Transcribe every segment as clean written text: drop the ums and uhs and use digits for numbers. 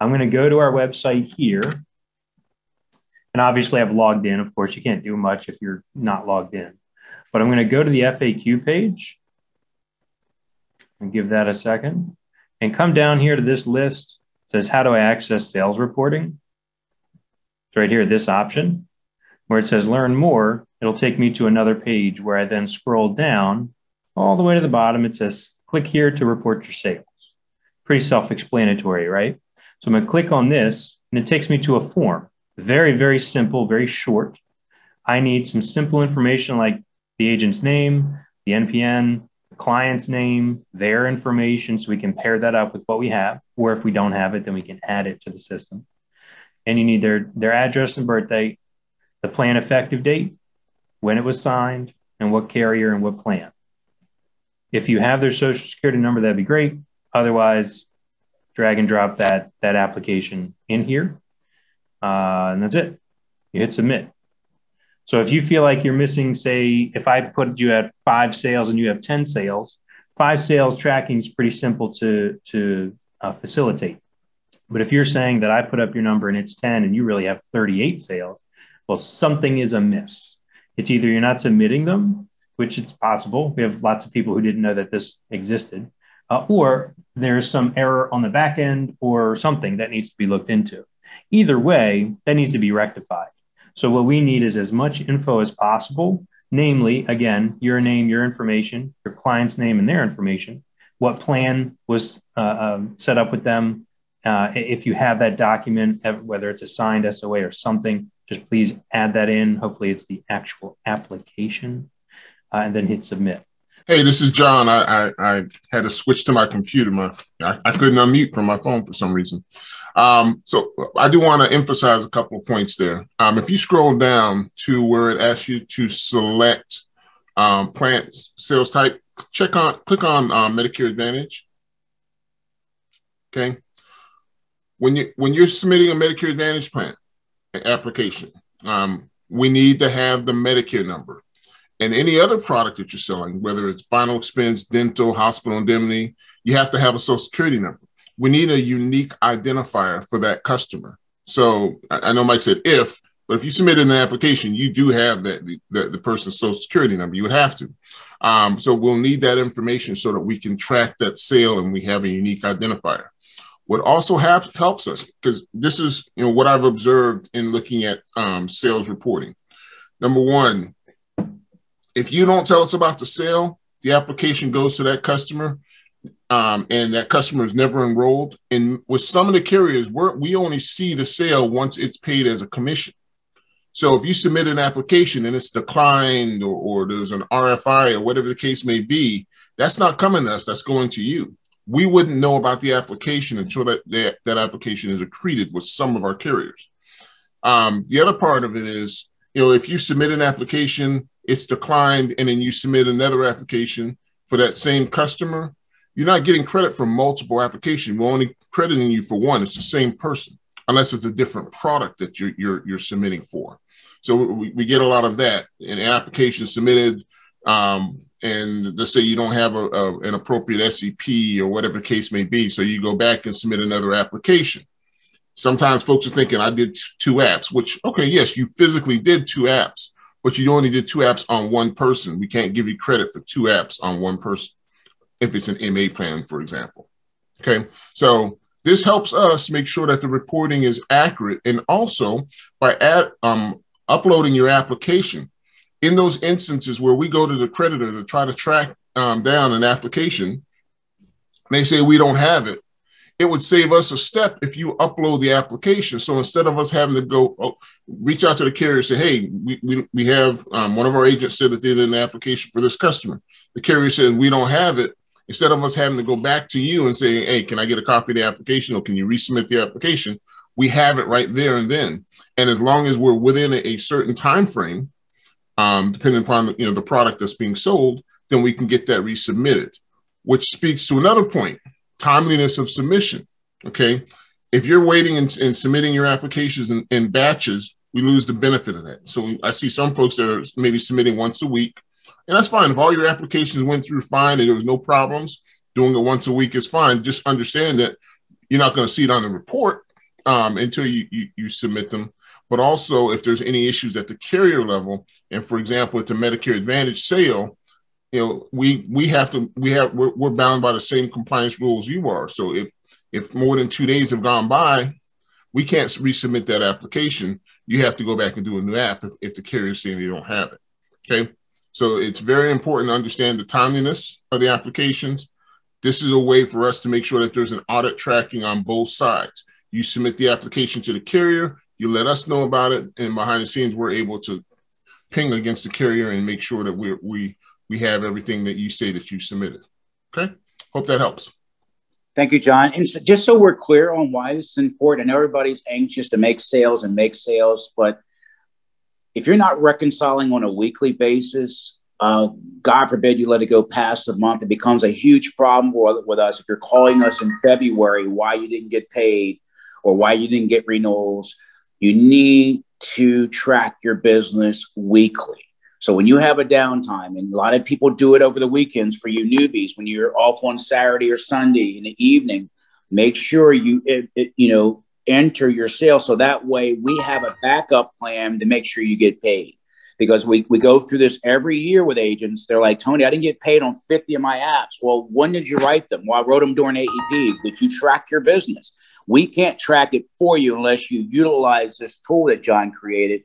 I'm going to go to our website here. And obviously I've logged in. Of course, you can't do much if you're not logged in. But I'm going to go to the FAQ page and give that a second. And come down here to this list. It says, how do I access sales reporting? It's right here, this option, where it says learn more. It'll take me to another page where I then scroll down all the way to the bottom. It says, click here to report your sales. Pretty self-explanatory, right? So I'm going to click on this, and it takes me to a form. Very, very simple, very short. I need some simple information like the agent's name, the NPN, the client's name, their information, so we can pair that up with what we have. Or if we don't have it, then we can add it to the system. And you need their address and birthday, the plan effective date, when it was signed, and what carrier and what plan. If you have their social security number, that'd be great. Otherwise, drag and drop that application in here. And that's it. You hit submit. So if you feel like you're missing, say, if I put you at 5 sales and you have 10 sales, 5 sales tracking is pretty simple to facilitate. But if you're saying that I put up your number and it's 10 and you really have 38 sales, well, something is amiss. It's either you're not submitting them, which it's possible. We have lots of people who didn't know that this existed, or there's some error on the back end or something that needs to be looked into. Either way, that needs to be rectified. So what we need is as much info as possible, namely, again, your name, your information, your client's name and their information, what plan was set up with them. If you have that document, whether it's a signed SOA or something, just please add that in. Hopefully it's the actual application, and then hit submit. Hey, this is John. I had to switch to my computer. I couldn't unmute from my phone for some reason. So I do want to emphasize a couple of points there. If you scroll down to where it asks you to select plan sales type, click on Medicare Advantage. Okay. When you're submitting a Medicare Advantage plan application, we need to have the Medicare number. And any other product that you're selling, whether it's final expense, dental, hospital indemnity, you have to have a Social Security number. We need a unique identifier for that customer. So I know Mike said if, but if you submit an application, you do have the person's Social Security number. You would have to. So we'll need that information so that we can track that sale and we have a unique identifier. What also helps us, because this is what I've observed in looking at sales reporting. Number one, if you don't tell us about the sale, the application goes to that customer, and that customer is never enrolled. And with some of the carriers, we only see the sale once it's paid as a commission. So if you submit an application and it's declined or there's an RFI or whatever the case may be, that's not coming to us, that's going to you. We wouldn't know about the application until that application is accreted with some of our carriers. The other part of it is, if you submit an application, it's declined, and then you submit another application for that same customer, you're not getting credit for multiple applications. We're only crediting you for one. It's the same person, unless it's a different product that you're submitting for. So we get a lot of that. An application submitted, and let's say you don't have an appropriate SEP or whatever the case may be, so you go back and submit another application. Sometimes folks are thinking, I did 2 apps, which, okay, yes, you physically did 2 apps, but you only did 2 apps on one person. We can't give you credit for 2 apps on one person if it's an MA plan, for example. Okay, so this helps us make sure that the reporting is accurate, and also by uploading your application. In those instances where we go to the creditor to try to track down an application, they say we don't have it. It would save us a step if you upload the application. So instead of us having to go reach out to the carrier and say, hey, we have one of our agents said that they did an application for this customer. The carrier says we don't have it. Instead of us having to go back to you and say, hey, can I get a copy of the application, or can you resubmit the application? We have it right there and then. And as long as we're within a certain time frame, depending upon the product that's being sold, then we can get that resubmitted, which speaks to another point. Timeliness of submission. Okay. If you're waiting and submitting your applications in batches, we lose the benefit of that. So I see some folks that are maybe submitting once a week, and that's fine. If all your applications went through fine and there was no problems, doing it once a week is fine. Just understand that you're not going to see it on the report, until you submit them. But also, if there's any issues at the carrier level, and for example, at the Medicare Advantage sale, we're bound by the same compliance rules you are. So if more than 2 days have gone by, we can't resubmit that application. You have to go back and do a new app if the carrier is saying they don't have it. Okay. So it's very important to understand the timeliness of the applications. This is a way for us to make sure that there's an audit tracking on both sides. You submit the application to the carrier, you let us know about it, and behind the scenes, we're able to ping against the carrier and make sure that we have everything that you say that you submitted. Okay. Hope that helps. Thank you, John. And so, just so we're clear on why this is important, and everybody's anxious to make sales, but if you're not reconciling on a weekly basis, God forbid you let it go past a month, it becomes a huge problem with us. If you're calling us in February, why you didn't get paid or why you didn't get renewals, you need to track your business weekly. So when you have a downtime, and a lot of people do it over the weekends for you newbies, when you're off on Saturday or Sunday in the evening, make sure you enter your sales. So that way we have a backup plan to make sure you get paid. Because we go through this every year with agents. They're like, Tony, I didn't get paid on 50 of my apps. Well, when did you write them? Well, I wrote them during AEP. Did you track your business? We can't track it for you unless you utilize this tool that John created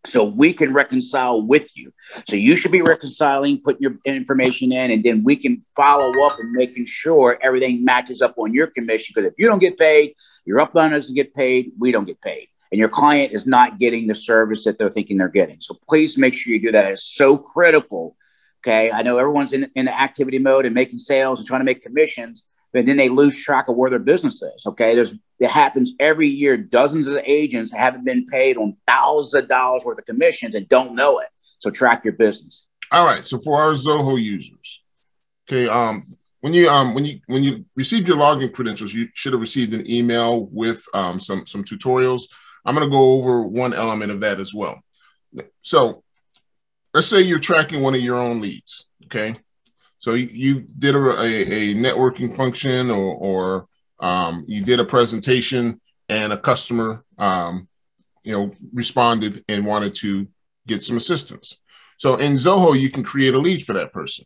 so we can reconcile with you. So you should be reconciling, putting your information in, and then we can follow up and making sure everything matches up on your commission. Because if you don't get paid, your upline doesn't get paid, we don't get paid. And your client is not getting the service that they're thinking they're getting. So please make sure you do that. It's so critical. Okay. I know everyone's in the activity mode and making sales and trying to make commissions, but then they lose track of where their business is. Okay. It happens every year. Dozens of agents haven't been paid on thousands of dollars worth of commissions and don't know it. So track your business. All right. So for our Zoho users, okay. When you received your login credentials, you should have received an email with some tutorials. I'm going to go over one element of that as well. So let's say you're tracking one of your own leads. Okay. So you did a networking function or you did a presentation and a customer, responded and wanted to get some assistance. So in Zoho, you can create a lead for that person.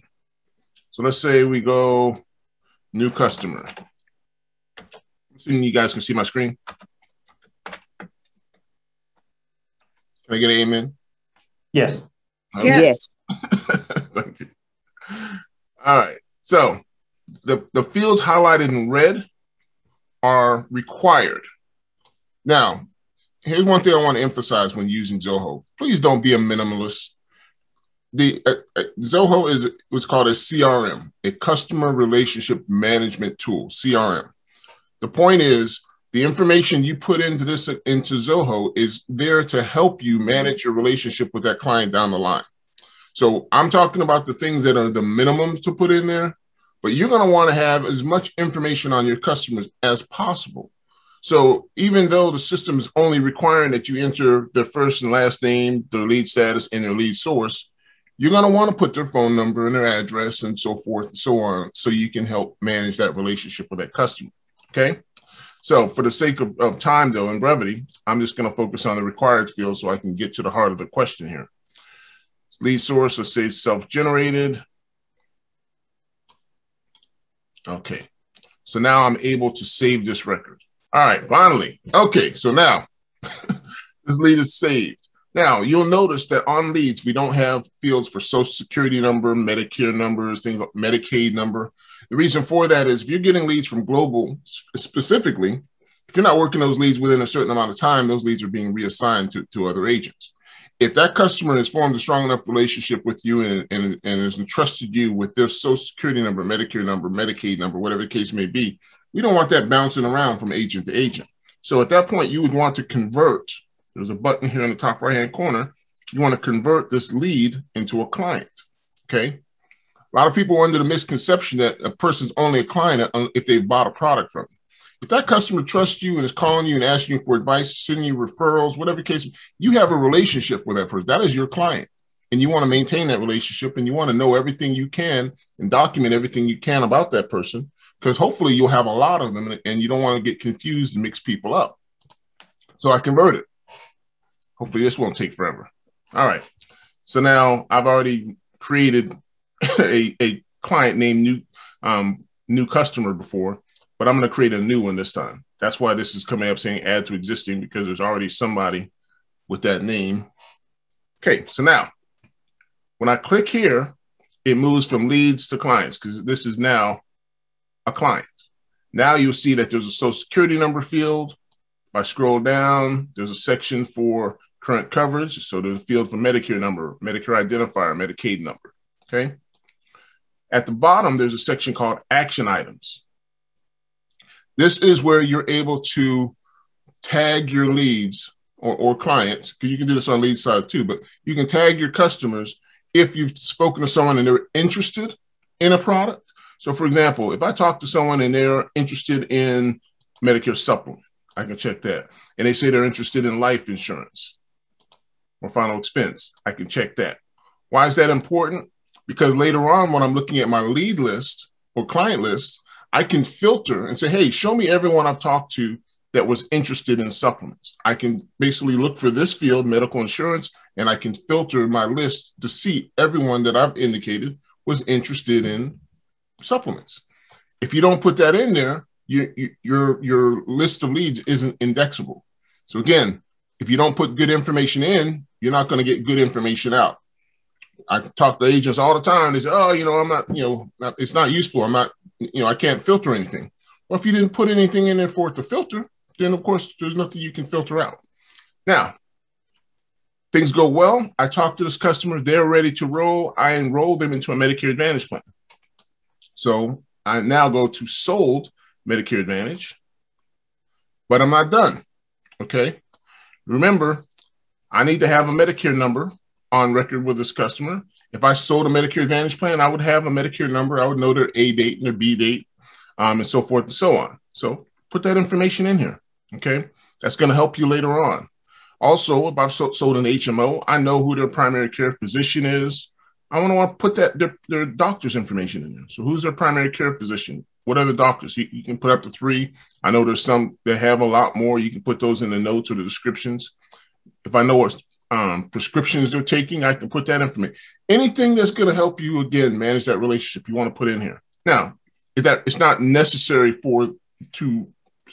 So let's say we go new customer. Assuming you guys can see my screen. Can I get an amen? Yes. Okay. Yes. Thank you. All right. So the fields highlighted in red are required. Now, here's one thing I want to emphasize when using Zoho. Please don't be a minimalist. The Zoho is what's called a CRM, a customer relationship management tool, CRM. The point is, the information you put into Zoho is there to help you manage your relationship with that client down the line. So I'm talking about the things that are the minimums to put in there, but you're going to want to have as much information on your customers as possible. So even though the system is only requiring that you enter their first and last name, their lead status, and their lead source, you're going to want to put their phone number and their address and so forth and so on, so you can help manage that relationship with that customer. Okay. So for the sake of time, though, and brevity, I'm just going to focus on the required field so I can get to the heart of the question here. Lead source, let's say self-generated. Okay. So now I'm able to save this record. All right, finally. Okay, so now this lead is saved. Now, you'll notice that on leads, we don't have fields for Social Security number, Medicare numbers, things like Medicaid number. The reason for that is if you're getting leads from Global specifically, if you're not working those leads within a certain amount of time, those leads are being reassigned to other agents. If that customer has formed a strong enough relationship with you and has entrusted you with their Social Security number, Medicare number, Medicaid number, whatever the case may be, we don't want that bouncing around from agent to agent. So at that point, you would want to convert. There's a button here in the top right-hand corner. You want to convert this lead into a client, okay? A lot of people are under the misconception that a person's only a client if they've bought a product from you. If that customer trusts you and is calling you and asking you for advice, sending you referrals, whatever case, you have a relationship with that person. That is your client. And you want to maintain that relationship and you want to know everything you can and document everything you can about that person, because hopefully you'll have a lot of them and you don't want to get confused and mix people up. So I converted. Hopefully this won't take forever. All right. So now I've already created a client named new customer before, but I'm going to create a new one this time. That's why this is coming up saying add to existing, because there's already somebody with that name. Okay. So now when I click here, it moves from leads to clients because this is now a client. Now you'll see that there's a social security number field. If I scroll down, there's a section for current coverage. So there's a field for Medicare number, Medicare identifier, Medicaid number, okay? At the bottom, there's a section called action items. This is where you're able to tag your leads or clients, because you can do this on lead side too, but you can tag your customers if you've spoken to someone and they're interested in a product. So for example, if I talk to someone and they're interested in Medicare supplement, I can check that. And they say they're interested in life insurance or final expense, I can check that. Why is that important? Because later on, when I'm looking at my lead list or client list, I can filter and say, hey, show me everyone I've talked to that was interested in supplements. I can basically look for this field, medical insurance, and I can filter my list to see everyone that I've indicated was interested in supplements. If you don't put that in there, your list of leads isn't indexable. So again, if you don't put good information in, you're not going to get good information out. I talk to agents all the time. They say, oh, I'm not, it's not useful. I'm not, I can't filter anything. Well, if you didn't put anything in there for it to filter, then of course there's nothing you can filter out. Now, things go well. I talk to this customer. They're ready to roll. I enroll them into a Medicare Advantage plan. So I now go to sold Medicare Advantage, but I'm not done. Okay. Remember, I need to have a Medicare number on record with this customer. If I sold a Medicare Advantage plan, I would have a Medicare number. I would know their A date and their B date, and so forth and so on. So put that information in here. Okay. That's going to help you later on. Also, if I've sold an HMO, I know who their primary care physician is. I want to put that their doctor's information in there. So who's their primary care physician? What are the doctors? You can put up to 3. I know there's some that have a lot more. You can put those in the notes or the descriptions. If I know what prescriptions they're taking, I can put that information. Anything that's going to help you, again, manage that relationship, you want to put in here. Now, it's not necessary to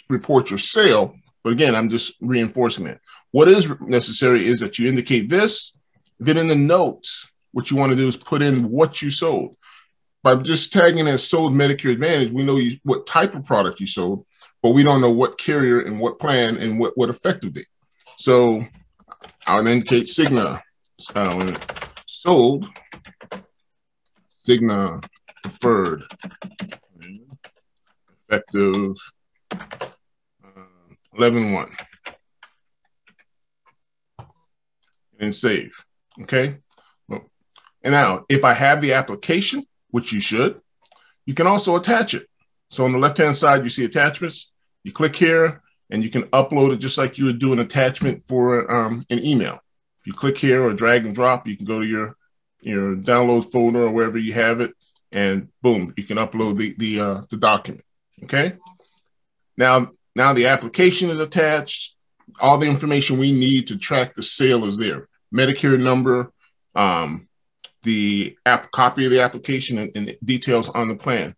report your sale, but again, I'm just reinforcing that. What is necessary is that you indicate this, then in the notes, what you want to do is put in what you sold. By just tagging as sold Medicare Advantage, we know what type of product you sold, but we don't know what carrier and what plan and what effective date. So I'll indicate Cigna sold, Cigna preferred, effective 11/1, and save. Okay. And now, if I have the application, which you should, you can also attach it. So on the left-hand side, you see attachments. You click here and you can upload it just like you would do an attachment for an email. If you click here or drag and drop, you can go to your download folder or wherever you have it, and boom, you can upload the document. Okay. Now the application is attached. All the information we need to track the sale is there. Medicare number, the copy of the application and details on the plan.